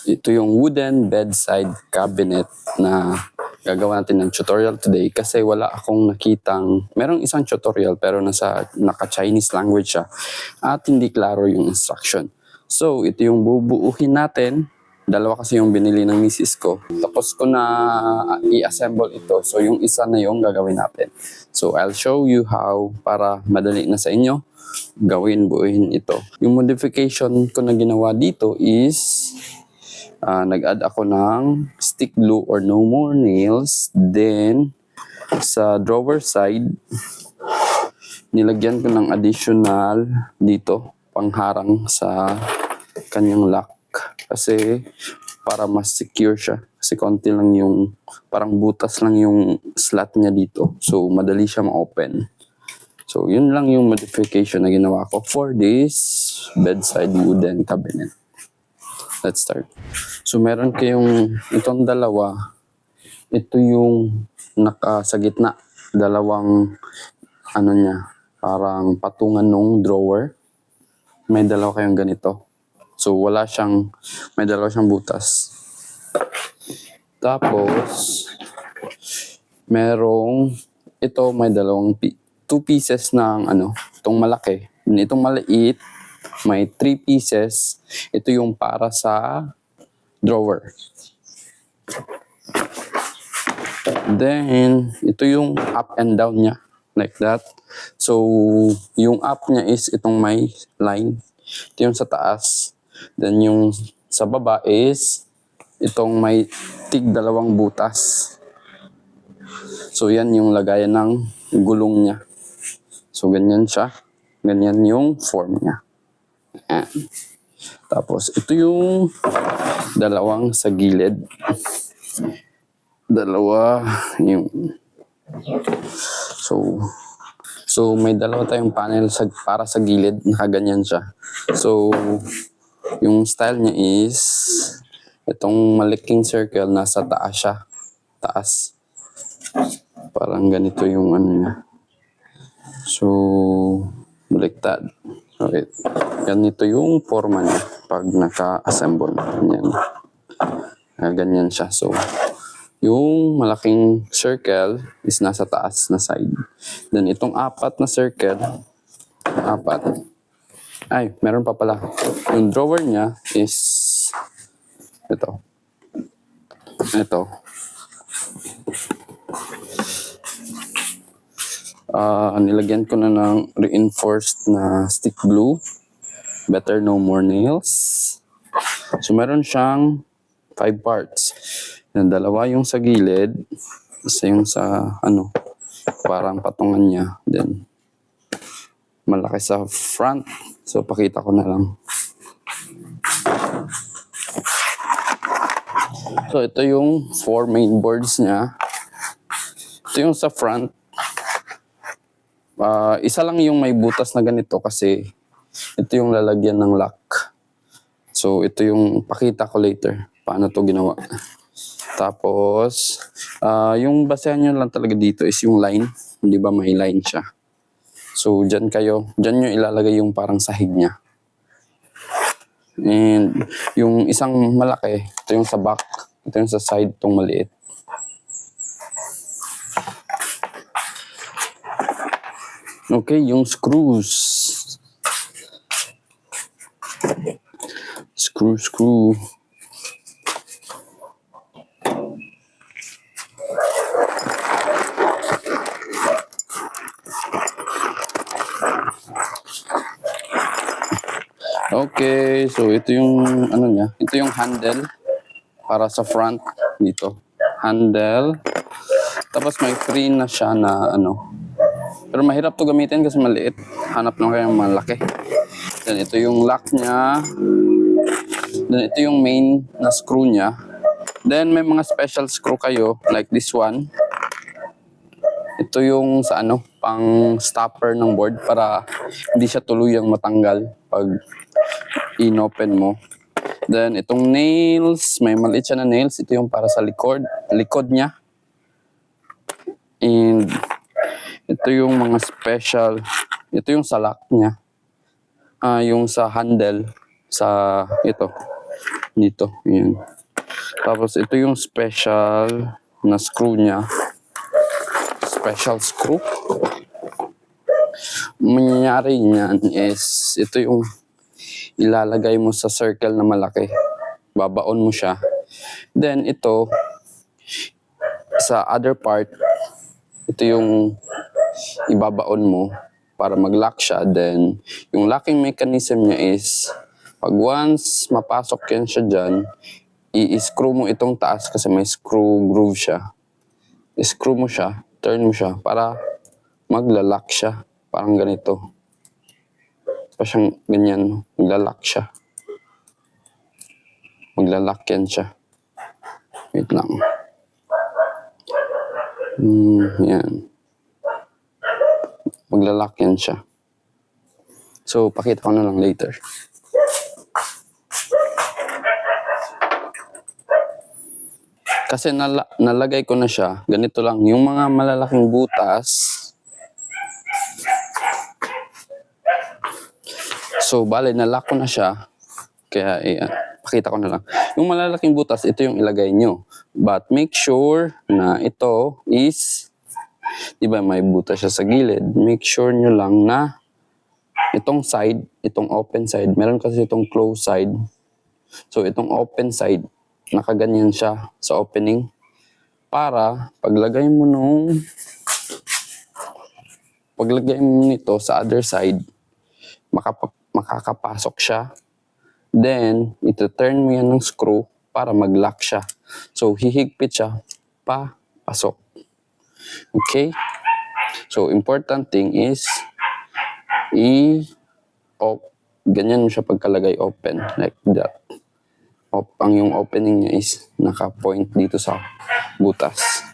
Ito yung wooden bedside cabinet na gagawa natin ng tutorial today kasi wala akong nakitang, merong isang tutorial pero naka-Chinese language siya at hindi klaro yung instruction. So, ito yung bubuuhin natin. Dalawa kasi yung binili ng misis ko. Tapos ko na i-assemble ito. So, yung isa na yung gagawin natin. So, I'll show you how para madali na sa inyo buuhin ito. Yung modification ko na ginawa dito is nag-add ako ng stick glue or no more nails. Then, sa drawer side, nilagyan ko ng additional dito, pangharang sa kanyang lock. Kasi, para mas secure siya. Kasi konti lang yung, parang butas lang yung slot niya dito. So, madali siya ma-open. So, yun lang yung modification na ginawa ko for this bedside wooden cabinet. Let's start. So, meron kayong itong dalawa. Ito yung sa gitna. Dalawang, parang patungan nung drawer. May dalawa kayong ganito. So, may dalawa siyang butas. Tapos, may dalawang two pieces ng itong malaki. Itong maliit, may 3 pieces. Ito yung para sa drawer. Then, ito yung up and down niya. Like that. So, yung up niya is itong may line. Ito yung sa taas. Then, yung sa baba is itong may dalawang butas. So, yan yung lagayan ng gulong niya. So, ganyan siya. Ganyan yung form niya. Ayan. Tapos, ito yung dalawang sa gilid. Dalawa yung... So, may dalawa tayong panel para sa gilid. Nakaganyan siya. So, yung style niya is itong malaking circle nasa taas siya. Taas. Parang ganito yung niya. So, baliktad. Okay. Ganito yung forma niya pag naka-assemble. Ganyan. Ganyan siya. So, yung malaking circle is nasa taas na side. Then, itong apat na circle, meron pa pala. Yung drawer niya is ito. Nilagyan ko na ng reinforced na stick glue. Better no more nails. So, meron siyang 5 parts. Yung dalawa yung sa gilid. Isa yung sa, parang patungan niya. Then, malaki sa front. So, pakita ko na lang. So, ito yung 4 main boards niya. Ito yung sa front. Isa lang yung may butas na ganito kasi ito yung lalagyan ng lock. So, ito yung pakita ko later. Paano to ginawa. Tapos, yung basehan nyo lang talaga dito is yung line. Di ba may line siya. So, dyan nyo ilalagay yung parang sahig niya. And yung isang malaki, ito yung sa back. Ito yung sa side, itong maliit. Okay, yung screws. Screw. Okay, so ito yung niya. Ito yung handle para sa front dito. Handle. Tapos may free na siya na Pero mahirap to gamitin kasi maliit. Hanap lang kayo malaki. Then ito yung lock niya. Then ito yung main na screw niya. Then may mga special screw kayo like this one. Ito yung sa pang stopper ng board para hindi siya tuluyang matanggal pag inopen mo. Then itong nails, may maliit siya na nails. Ito yung para sa likod niya. And ito yung mga special. Ito yung sa lock niya. Yung sa handle. Sa ito. dito. Yan. Tapos ito yung special na screw niya. Special screw. Mangyayari niyan is ito yung ilalagay mo sa circle na malaki. Babaon mo siya. Then ito sa other part, ito yung ibabaon mo para mag-lock siya. Then yung locking mechanism niya is pag once mapasok yan siya dyan, i-screw mo itong taas kasi may screw groove siya. I-screw mo siya, turn mo siya para magla-lock siya. Parang ganito. Pa siyang ganyan, magla-lock siya. Magla-lock yan siya. Wait lang. Yan. Magla-lock yan siya. So, pakita ko na lang later. Kasi nalagay ko na siya, ganito lang. Yung mga malalaking butas, so, bale, nalock ko na siya. Kaya, pakita ko na lang. Yung malalaking butas, ito yung ilagay nyo. But make sure na ito is, di ba may butas siya sa gilid. Make sure nyo lang na itong side, itong open side, meron kasi itong closed side. So, itong open side, nakaganyan siya sa opening. Para, paglagay mo nito sa other side, makakapasok siya. Then, ito-turn mo yan ng screw para mag-lock siya. So, hihigpit siya pasok. Okay? So, important thing is ganyan mo siya pagkalagay open. Like that. Ang yung opening niya is naka-point dito sa butas.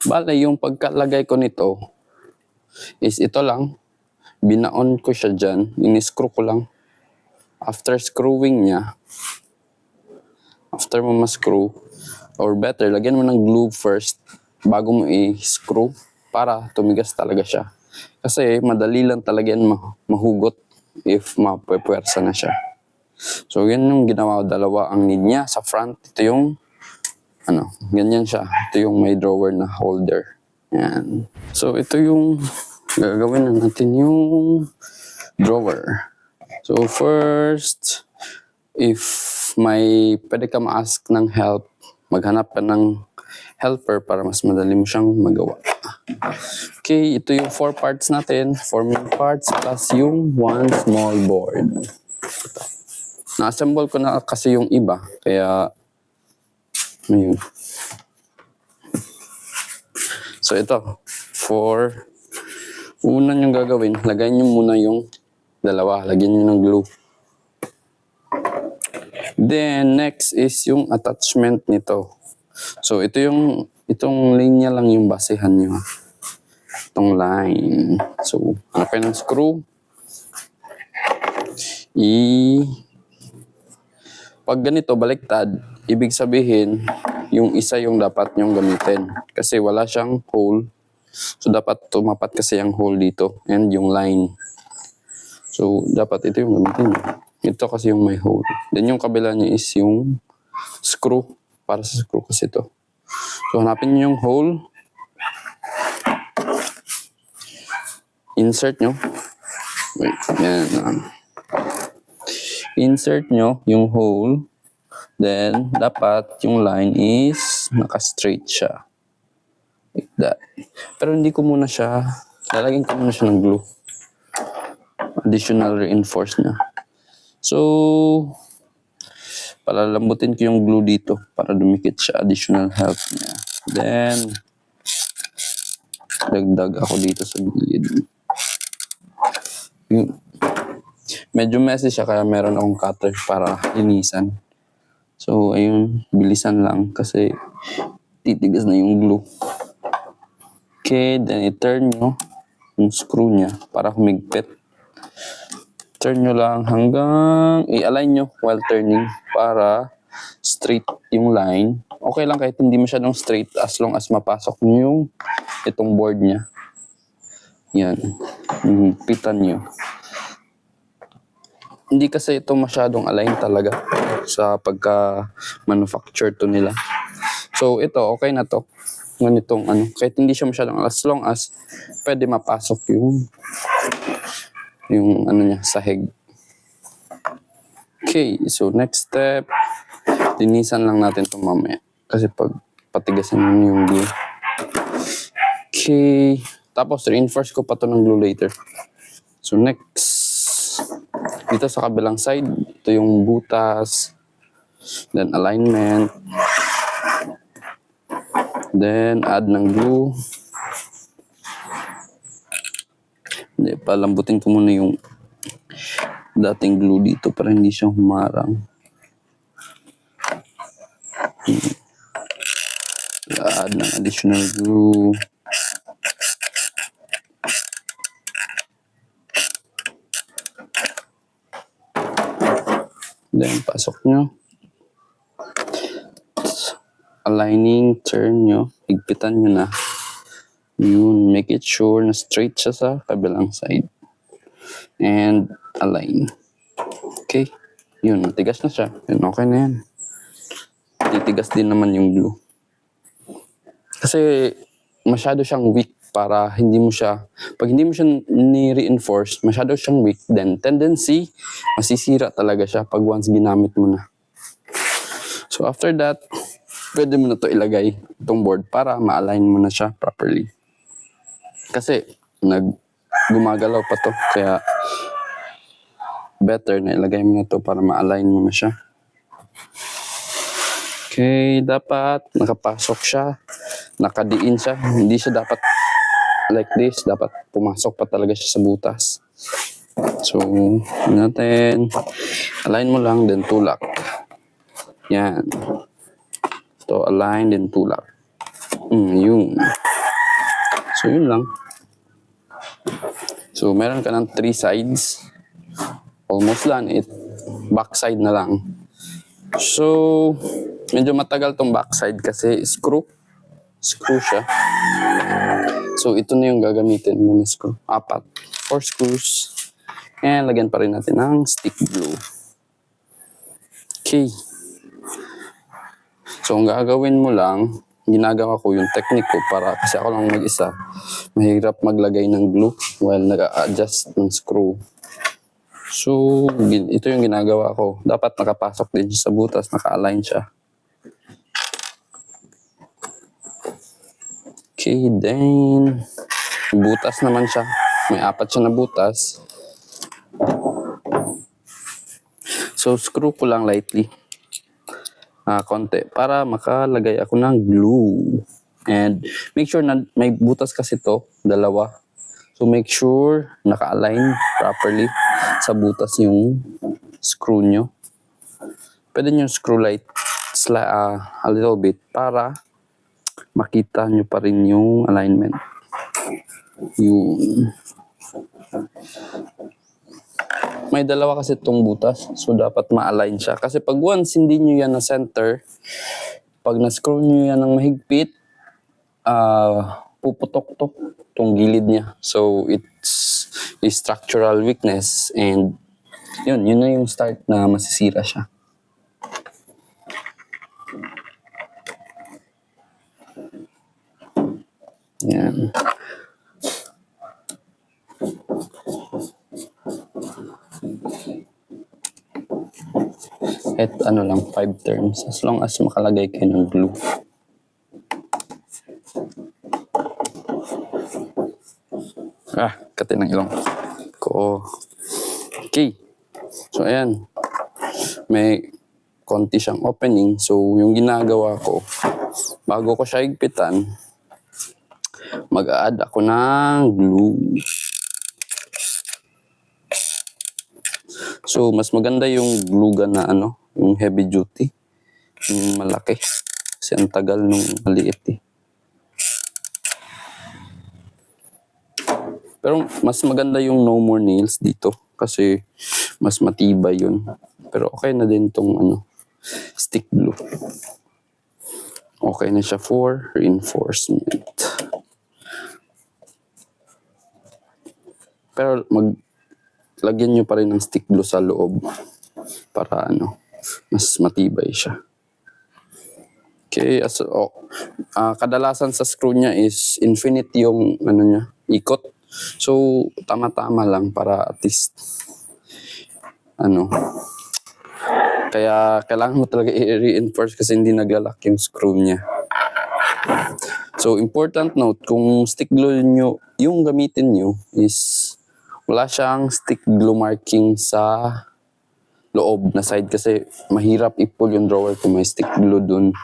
Bale, yung pagkalagay ko nito is ito lang. Binaon ko siya dyan. Ini-screw ko lang. After screwing niya, after mo ma-screw, or better, lagyan mo ng glue first bago mo i-screw para tumigas talaga siya. Kasi madali lang talaga yan mahugot if mapapwersa na siya. So, yan yung ginawa ko. Dalawa ang need niya. Sa front, ito yung, ganyan siya. Ito yung may drawer na holder. Yan. So, ito yung gagawin na natin yung drawer. So, first, if pwede ka ma-ask ng help, maghanap ka ng helper para mas madali mo siyang magawa. Okay, ito yung 4 parts natin. 4 main parts plus yung 1 small board. Na-assemble ko na kasi yung iba, kaya ayun. So ito, una nyo gagawin, lagay nyo muna yung dalawa, lagyan nyo ng glue. Then next is yung attachment nito. So itong linya lang yung basehan nyo. Itong line. So hanapin ng screw. Pag ganito, baliktad, ibig sabihin, yung isa yung dapat nyong gamitin. Kasi wala siyang hole. So, dapat tumapat kasi yung hole dito. And yung line. So, dapat ito yung gamitin. Ito kasi yung may hole. Then, yung kabila niya is yung screw. Para sa screw kasi ito. So, hanapin nyo yung hole. Insert nyo. Wait, yan. Insert nyo yung hole. Then, dapat yung line is naka-straight siya. Like that. Pero hindi ko muna siya, lalagyan ko muna siya ng glue. Additional reinforce niya. So, palalambutin ko yung glue dito para dumikit siya. Additional help niya. Then, dagdag ako dito sa gilid. Medyo messy siya kaya meron akong cutter para linisan. So, ayun, bilisan lang kasi titigas na yung glue. Okay, then i-turn nyo yung screw niya para humigpit. Turn nyo lang hanggang i-align nyo while turning para straight yung line. Okay lang kahit hindi masyadong straight as long as mapasok nyo yung itong board niya. Yan, higpitan nyo. Hindi kasi ito masyadong align talaga. sa pagka-manufacture to nila. So ito, okay na to. Ganitong ano, kahit hindi siya masyadong, as long as pwede mapasok yung ano niya, sahig. Okay, so next step, linisan lang natin ito mamaya. Kasi pag patigasan yung glue. Okay, tapos reinforce ko pa to ng glue later. So next, dito sa kabilang side, ito yung butas, then alignment, then add ng glue. Hindi, palambutin ko muna yung dating glue dito para hindi siya humarang. Add ng additional glue. Then, pasok nyo. Aligning, turn nyo. Higpitan nyo na. Yun, make it sure na straight siya sa kabilang side. And align. Okay. Yun, matigas na siya. Yun, okay na yan. Titigas din naman yung glue. Kasi masyado siyang weak para hindi mo siya, pag hindi mo siya ni-reinforce, masyado siyang weak, then tendency, masisira talaga siya pag once ginamit mo na. So after that, pwede mo na to ilagay itong board para ma-align mo na siya properly. Kasi gumagalaw pa to, kaya better na ilagay mo na to para ma-align mo na siya. Okay, dapat nakapasok siya, nakadiin siya, hindi siya dapat like this, dapat pumasok pa talaga siya sa butas. So, natin, align mo lang, then tulak. Yan. So, align, then tulak. Yun. So, yun lang. So, meron ka ng 3 sides. Almost done. Back side na lang. So, medyo matagal tong backside kasi screw siya. So, ito na yung gagamitin mo na screw. 4 screws. And lagyan pa rin natin ng stick glue. Okay. So, ang gagawin mo lang, ginagawa ko yung technique ko para kasi ako lang mag-isa. Mahirap maglagay ng glue while nag-a-adjust ng screw. So, ito yung ginagawa ko. Dapat nakapasok din siya sa butas, naka-align siya. Okay, then, butas naman siya. May 4 siya na butas. So, screw ko lang lightly. Konti. Para makalagay ako ng glue. And make sure na may butas kasi to, 2. So, make sure naka-align properly sa butas yung screw nyo. Pwede nyo screw light a little bit para makita nyo pa rin yung alignment. Yun. May 2 kasi itong butas, so dapat ma-align siya. Kasi pag once hindi nyo yan na center, pag na-screw nyo yan ng mahigpit, puputok to itong gilid niya. So it's a structural weakness and yun na yung start na masisira siya. Yan. At 5 terms as long as makalagay kayo ng glue. Kati ng ilong ko. Okay. So ayan. May konti siyang opening. So yung ginagawa ko, bago ko siya higpitan, mag-a-add ako ng glue. So, mas maganda yung glue gun na yung heavy duty. Yung malaki. Kasi ang tagal nung maliit eh. Pero mas maganda yung no more nails dito. Kasi mas matibay yun. Pero okay na din tong stick glue. Okay na siya for reinforcement. Pero lagyan nyo pa rin ng stick glue sa loob para Mas matibay siya. Okay, kadalasan sa screw niya is infinite yung ano niya, ikot. So, tama-tama lang para at least ano. Kaya kailangan mo talaga i-reinforce kasi hindi naglalak yung screw niya. So, important note, kung stick glue nyo, yung gamitin nyo is wala siyang stick glue marking sa loob na side kasi mahirap i-pull yung drawer kung may stick glue dun.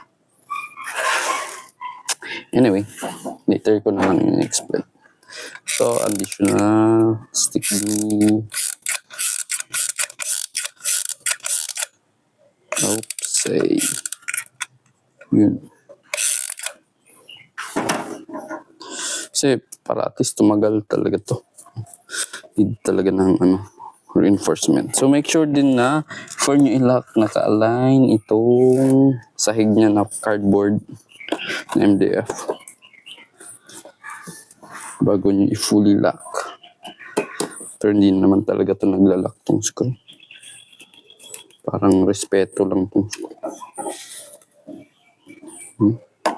Anyway, later ko na lang i-explain. So, additional stick glue. Oops, say. Yun. Kasi para at least tumagal talaga to. Need talaga ng reinforcement. So make sure din na before nyo i-lock, naka-align itong sahig niya na cardboard na MDF. Bago nyo i-fully lock. Pero hindi naman talaga to naglalak tong screw. Parang respeto lang tong screw.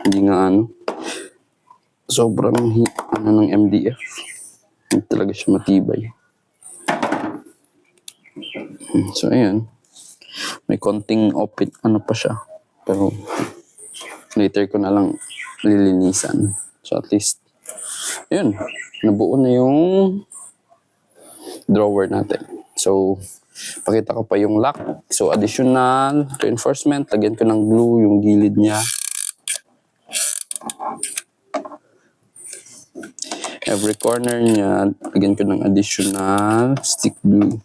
Hindi nga sobrang ng MDF. Hindi talaga siya matibay. So, ayan. May konting open, pa siya. Pero, later ko na lang lilinisan. So, at least, ayun. Nabuo na yung drawer natin. So, pakita ko pa yung lock. So, additional reinforcement. Lagyan ko ng glue yung gilid niya. Every corner niya, lagyan ko ng additional stick glue.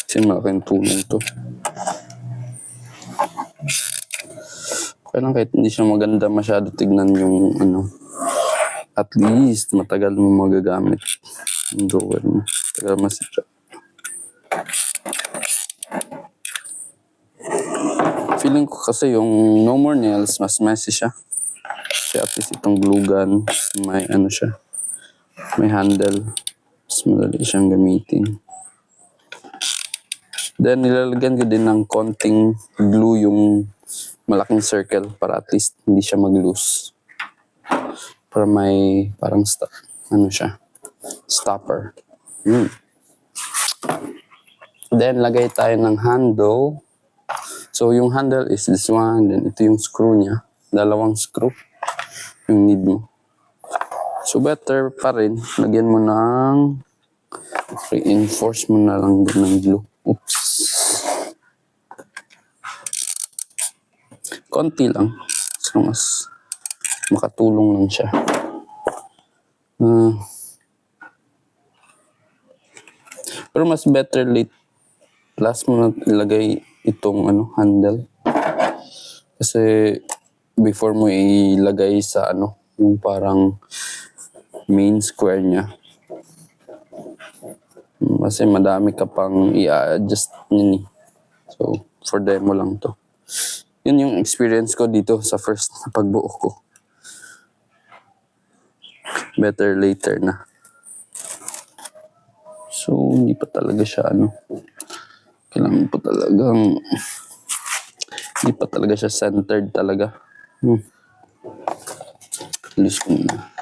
Kasi malaking tulong to. Kaya lang kahit hindi siya maganda masyado tignan yung at least matagal mo magagamit yung drawer mo. Tagal masira. Feeling ko kasi yung no more nails, mas messy siya. Kasi at least itong glue gun, may siya. May handle. Mas madali siyang gamitin. Then nilalagyan ko din ng konting glue yung malaking circle para at least hindi siya mag-loose. Para may parang siya. Stopper. Then lagay tayo ng handle. So, yung handle is this one. Then, ito yung screw niya. Dalawang screw. Yung need mo. So, better pa rin. Lagyan mo ng reinforce mo na lang din ng glue. Oops. Konti lang. So, mas makatulong lang siya. Pero mas better last mo na ilagay itong handle. Kasi before mo ilagay sa yung parang main square niya. Kasi madami ka pang i-adjust yun. So, for demo lang to. Yun yung experience ko dito sa first na pagbuo ko. Better later na. So, hindi pa talaga siya kailangan pa talagang hindi pa talaga siya centered talaga. Loose ko muna.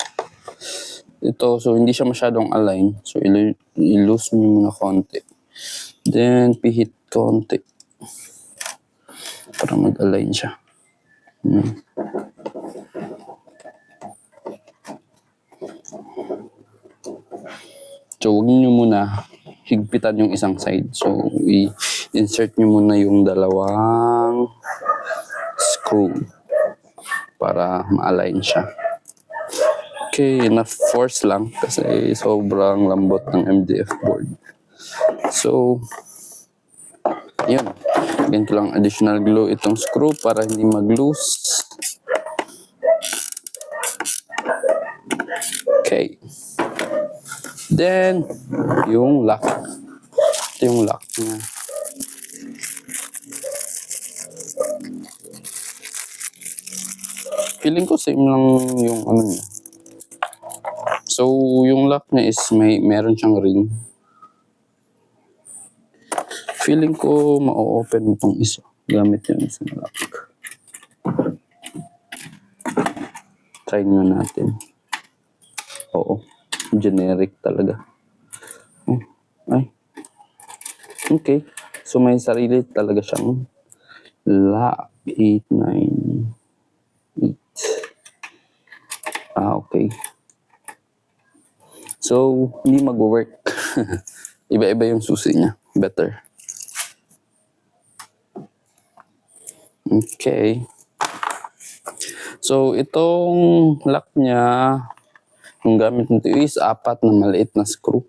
Ito, so hindi siya masyadong align. So, i-loose mo muna konti. Then, pihit konti. Para mag-align siya. So, huwag niyo muna higpitan yung isang side. So, i-insert nyo muna yung dalawang screw para ma-align siya. Okay, enough force lang kasi sobrang lambot ng MDF board. So, yun. Lagyan ko lang additional glue itong screw para hindi mag-loose. Okay. Then, yung lock. Ito yung lock niya. Feeling ko same lang yung niya. So, yung lock niya is meron siyang ring. Feeling ko ma-open mo tong isa. Gamit yung isang lock. Try nga natin. Oo. Generic talaga. Oh, ay. Okay. So may sarili talaga siyang lock. 8, 9, 8. Okay. So, hindi mag-work. Iba-iba yung susi niya. Better. Okay. So, itong lock niya, yung gamit nito is 4 na maliit na screw.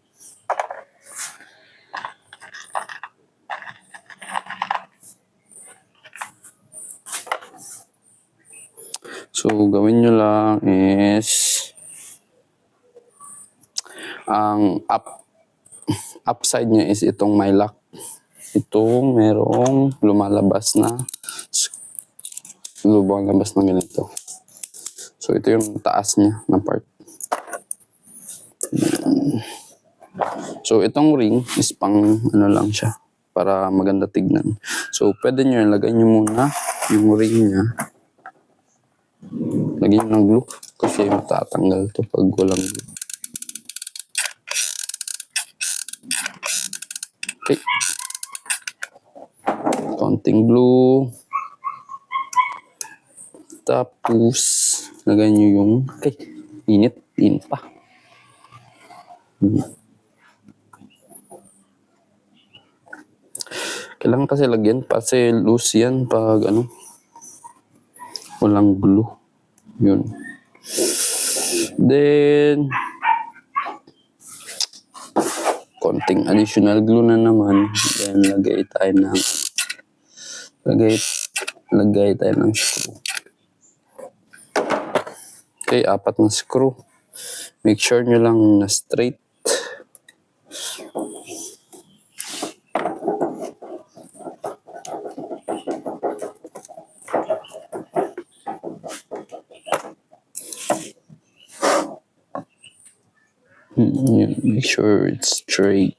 So, gawin nyo lang is ang upside niya is itong may lock. Itong merong lumalabas na ganito. So, ito yung taas niya na part. So, itong ring is pang ano lang siya para maganda tignan. So, pwede nyo ilagay nyo muna yung ring niya. Lagyan nyo ng glue kasi matatanggal to pag walang glue. Okay. Konting glue. Tapos, lagay nyo yung... Okay, init pa. Kailangan kasi lagyan kasi loose yan pag ano, walang glue. Yun. Then, konting additional glue na naman. Then, lagay tayo ng screw. Okay, 4 na screw. Make sure nyo lang na straight. Make sure it's straight.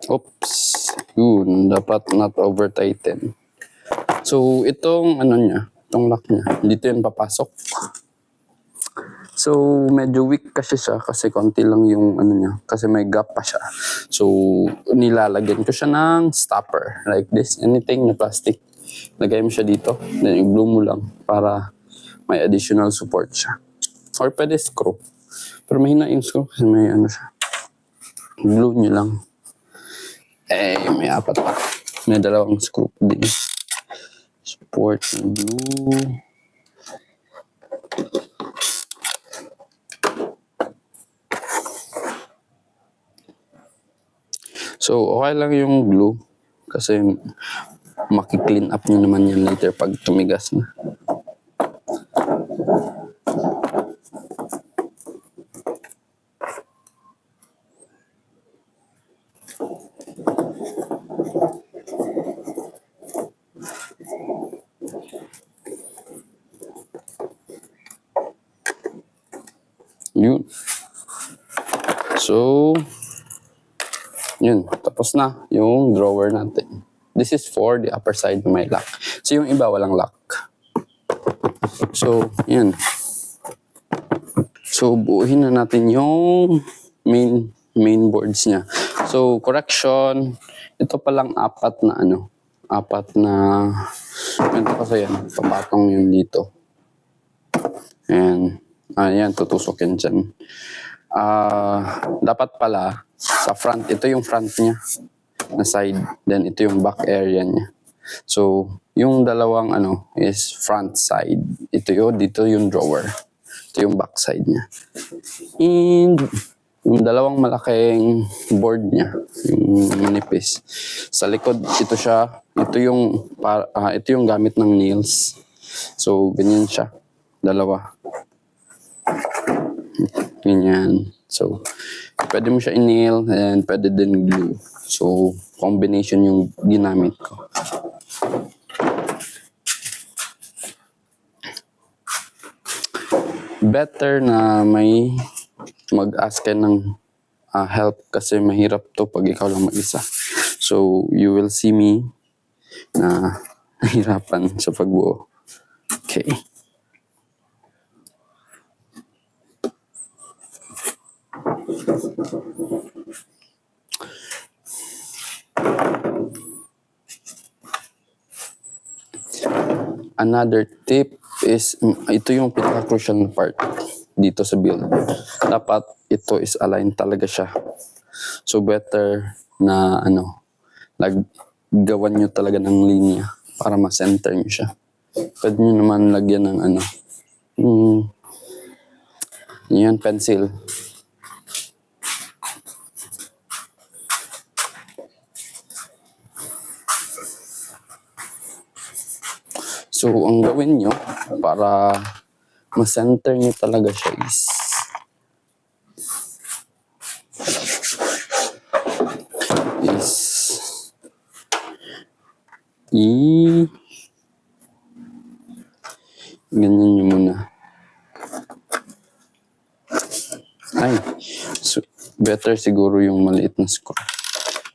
Oops. Yun, dapat not over tighten. So, itong ano niya, itong lock niya, dito yun papasok. So, medyo weak kasi siya kasi konti lang yung ano niya, kasi may gap pa siya. So, nilalagyan ko siya ng stopper like this. Anything na plastic, lagay mo siya dito, then i-glue mo lang para may additional support siya. Or pwede screw. Pero mahina yung screw kasi may ano siya. Glue nyo lang. May 4 pa. May 2 screw din. Support ng glue. So, okay lang yung glue kasi maki-clean up nyo naman yan later pag tumigas na. Yun. So, yun. Tapos na yung drawer natin. This is for the upper side na may lock. So, yung iba walang lock. So, yun. So, buuhin na natin yung main boards niya. So, correction. Ito palang 4 na ano. 4 na... Ganito kasi yan. Papatong yun dito. And, ayan, tutusok yan dyan. Dapat pala, sa front, ito yung front niya na side. Then, ito yung back area niya. So, yung dalawang ano is front side. Ito yun, dito yung drawer. Ito yung back side niya. And, yung dalawang malaking board niya, yung manipis. Sa likod, ito siya. Ito yung gamit ng nails. So, ganyan siya. Dalawa. Ganyan. So, Pwede mo siya i-nail and pwede din glue. So, combination yung ginamit ko. Better na may mag-ask ka ng help kasi mahirap to pag ikaw lang mag-isa. So, you will see me na nahirapan sa pagbuo. Okay. Another tip is, ito yung pinaka-crucial na part dito sa build. Dapat ito is aligned talaga siya. So better na gawan nyo talaga ng linya para ma-center nyo siya. Pwede nyo naman lagyan ng yan, pencil. So, ang gawin nyo para ma-center nyo talaga siya ganyan nyo muna. So, better siguro yung maliit na screw.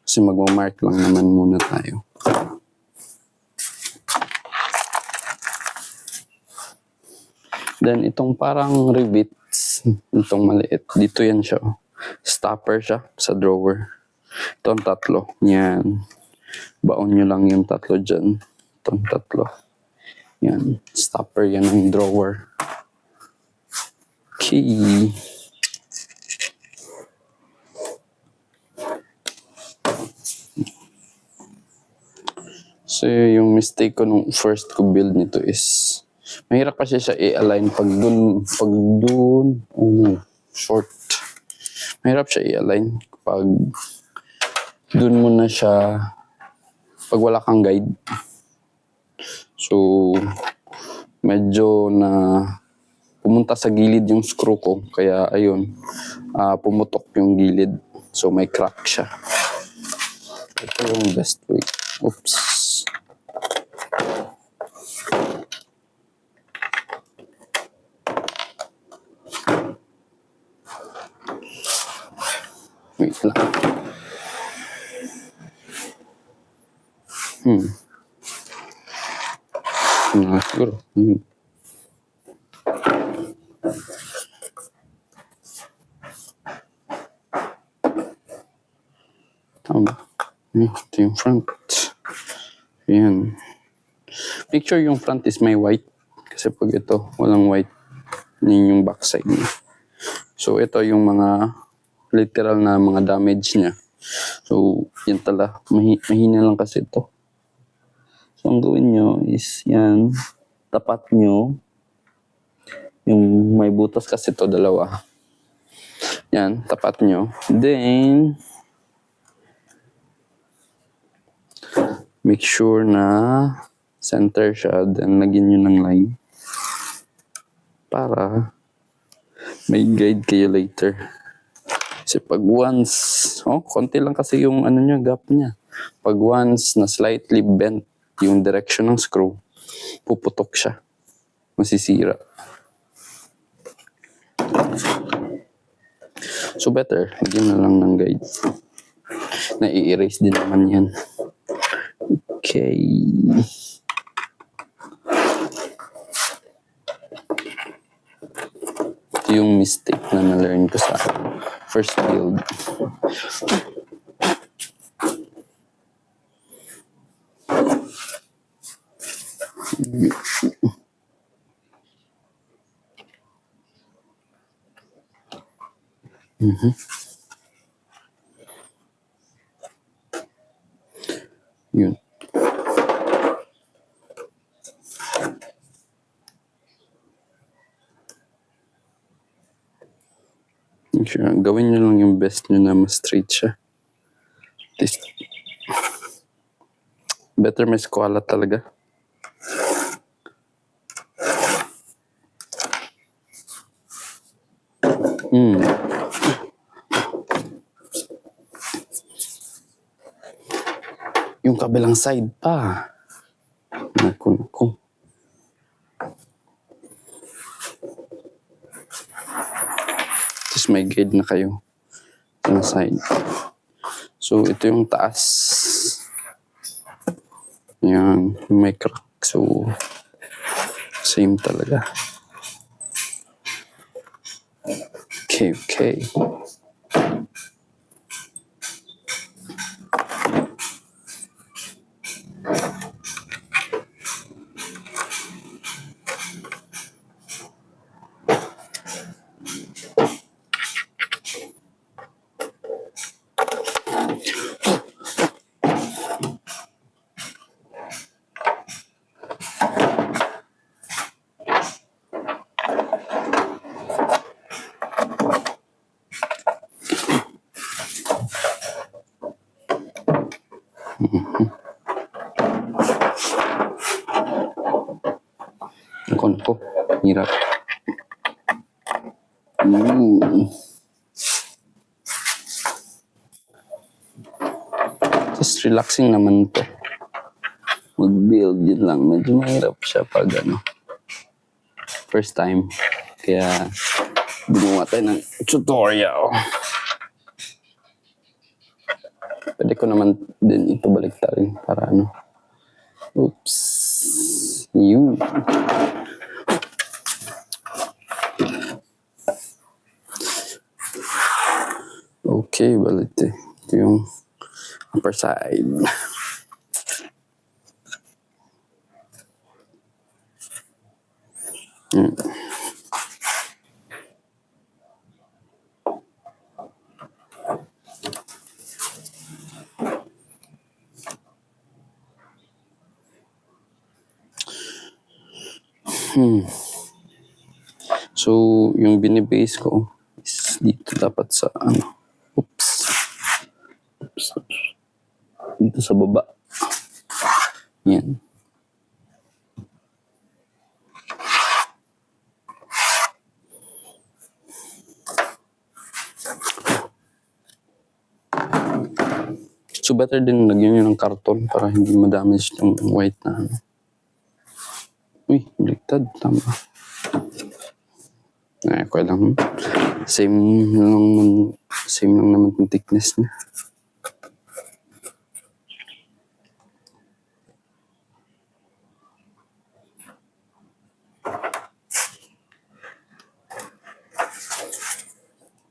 Kasi magmamark lang naman muna tayo. Then, itong parang rivets, itong maliit, dito yan siya. Stopper siya sa drawer. Itong tatlo. Yan. Baon nyo lang yung tatlo dyan. Itong tatlo. Yan. Stopper yan ng drawer. Okay. So, yung mistake ko nung first ko build nito is mahirap kasi siya i-align pag dun, short. Mahirap siya i-align pag dun mo na siya, pag wala kang guide. So, medyo na pumunta sa gilid yung screw ko. Kaya, ayun, pumutok yung gilid. So, may crack siya. Ito yung best way. Oops. Wait lang. Siguro. Tama. Ito yung front. Ayan. Make sure yung front is may white. Kasi pag ito, walang white, yun yung backside niya. So, ito yung mga literal na mga damage niya. So, yan tala. Mahina lang kasi ito. So, ang gawin nyo is yan. Tapat nyo. Yung may butas kasi ito, dalawa. Yan, tapat nyo. Then, make sure na center siya. Then, lagyan nyo ng line. Para may guide kayo later. Kasi pag once, konti lang kasi yung gap niya. Pag once na slightly bent yung direction ng screw, puputok siya. Masisira. So better, lagyan na lang ng guide. Na-i-erase din naman yan. Okay. Ito yung mistake na na-learn ko sa first build. Yun. Sure, gawin nyo lang yung best nyo na mas straight siya. This. Better may squala talaga. kabilang side pa. Naku. Tapos may guide na kayo sa side. So, ito yung taas. Yan, may crack. So, same talaga. Okay. Naku. Hirap. Just relaxing naman to. Mag-build yun lang. Medyo mahirap siya pag first time. Kaya gumawa tayo ng tutorial. Pwede ko naman din ito baliktarin para Oops. Yun. Okay, balik ito yung upper side. So, yung binibase ko is dito dapat sa Oops. Dito sa baba. Yan. So, better din lagyan nyo ng karton para hindi madamage yung white na Uy, baliktad. Tama. Okay lang. Same lang naman yung thickness niya.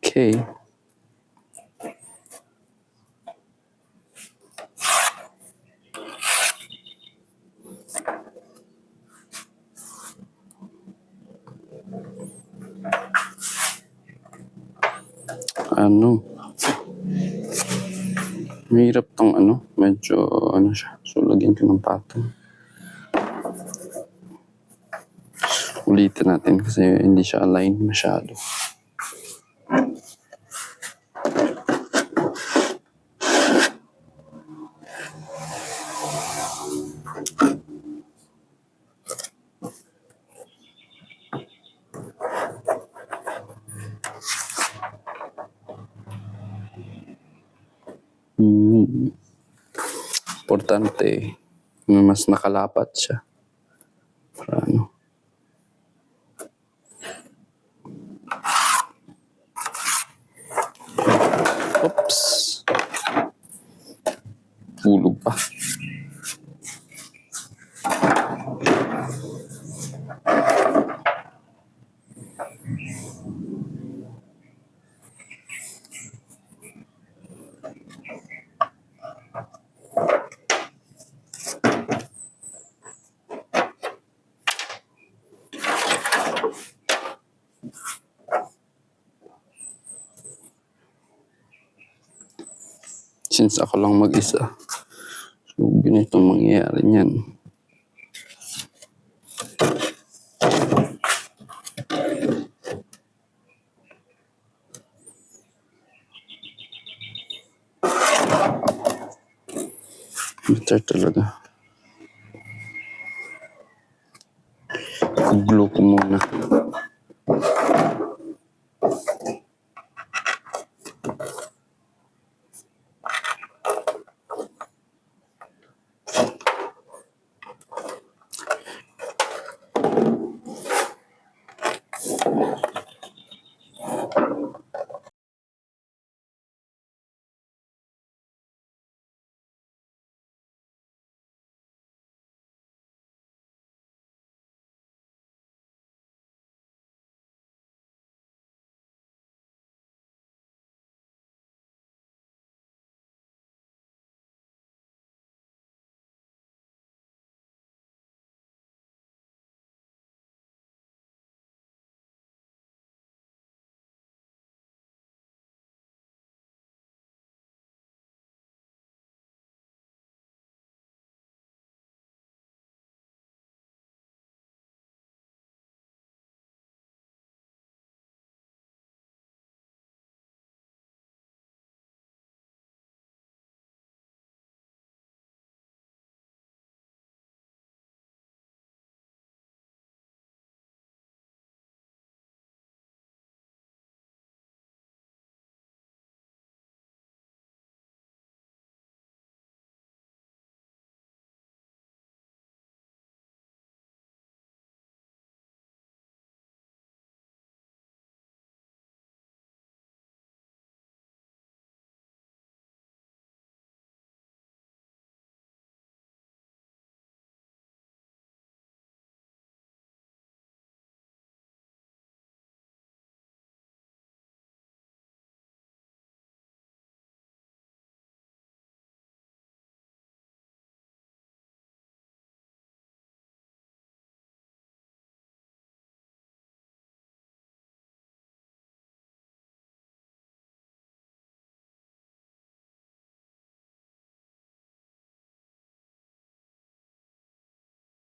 Okay. Mahirap tong medyo siya. So, lagyan ko ng patong. Ulitin natin kasi hindi siya align masyado. Importante na mas nakalapat siya. Para Oops. Tulog pa. Since ako lang mag-isa. So, ganito mangyayari niyan. Better talaga. I-glue ko muna.